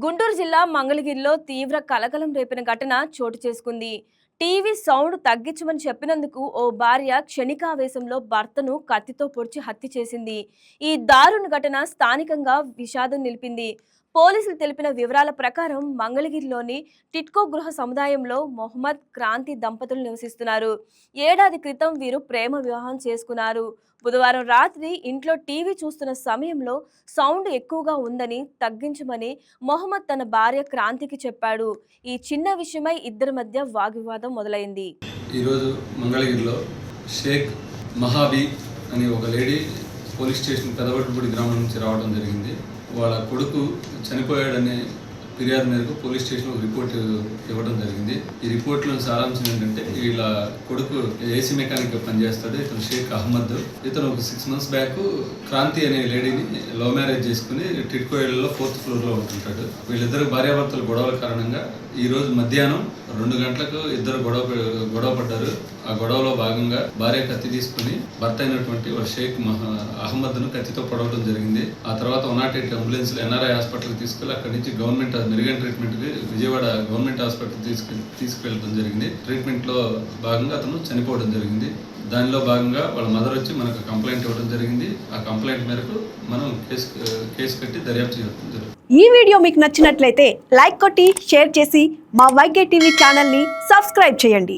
గుంటూరు జిల్లా మంగళగిరిలో తీవ్ర కలకలం రేపిన ఘటన చోటు చేసుకుంది. టీవీ సౌండ్ తగ్గించమని చెప్పినందుకు ఓ భార్య క్షణికావేశంలో భర్తను కత్తితో పొడిచి హత్య చేసింది. ఈ దారుణ ఘటన స్థానికంగా విషాదం నిలిపింది. పోలీసులు తెలిపిన వివరాల ప్రకారం మంగళగిరిలోని టిట్కో గృహ సముదాయంలో మొహమ్మద్ క్రాంతి దంపతులు నివసిస్తున్నారు. ఏడాది క్రితం వీరు ప్రేమ వివాహం చేసుకున్నారు. బుధవారం రాత్రి ఇంట్లో టీవీ చూస్తున్న సమయంలో సౌండ్ ఎక్కువగా ఉందని తగ్గించమని మొహమ్మద్ తన భార్య క్రాంతికి చెప్పాడు. ఈ చిన్న విషయమై ఇద్దరి మధ్య వాగ్వివాదం మొదలైంది. ఈరోజు మంగళగిరిలో షేక్ మహాబీ అని ఒక లేడీ పోలీస్ స్టేషన్ పెదవట్టుపూడి గ్రామం నుంచి రావడం జరిగింది. వాళ్ళ కొడుకు చనిపోయాడనే ఫిర్యాదు మేరకు పోలీస్ స్టేషన్లో రిపోర్ట్ ఇవ్వడం జరిగింది. ఈ రిపోర్ట్లో సారాంశం ఏంటంటే వీళ్ళ కొడుకు ఏసీ మెకానిక్ పనిచేస్తాడు. ఇతను షేక్ అహ్మద్. ఇతను ఒక 6 months బ్యాక్ క్రాంతి అనే లేడీని లవ్ మ్యారేజ్ చేసుకుని టిట్కో ఏళ్లలో 4th floorలో ఉంటుంటాడు. వీళ్ళిద్దరు భార్యాభర్తల గొడవల కారణంగా ఈ రోజు మధ్యాహ్నం 2 గంటలకు ఇద్దరు గొడవ పడ్డారు. ఆ గొడవలో భాగంగా భార్య కత్తి తీసుకుని భర్త అయినటువంటి షేక్ అహ్మద్ను కత్తితో పొడవడం జరిగింది. ఆ తర్వాత 108 అంబులెన్స్లో NRI హాస్పిటల్కి తీసుకెళ్లి అక్కడి నుంచి గవర్నమెంట్ మెరుగైన ట్రీట్మెంట్కి విజయవాడ గవర్నమెంట్ హాస్పిటల్ తీసుకెళ్ళడం జరిగింది. ట్రీట్మెంట్లో భాగంగా అతను చనిపోవడం జరిగింది. దానిలో భాగంగా వాళ్ళ మదర్ వచ్చి మనకు కంప్లైంట్ ఇవ్వడం జరిగింది. ఆ కంప్లైంట్ మేరకు మనం కేసు కట్టి దర్యాప్తు చేయడం జరిగింది. ఈ వీడియో మీకు నచ్చినట్లయితే లైక్ కొట్టి షేర్ చేసి మా వైకే టీవీ ఛానల్ని సబ్స్క్రైబ్ చేయండి.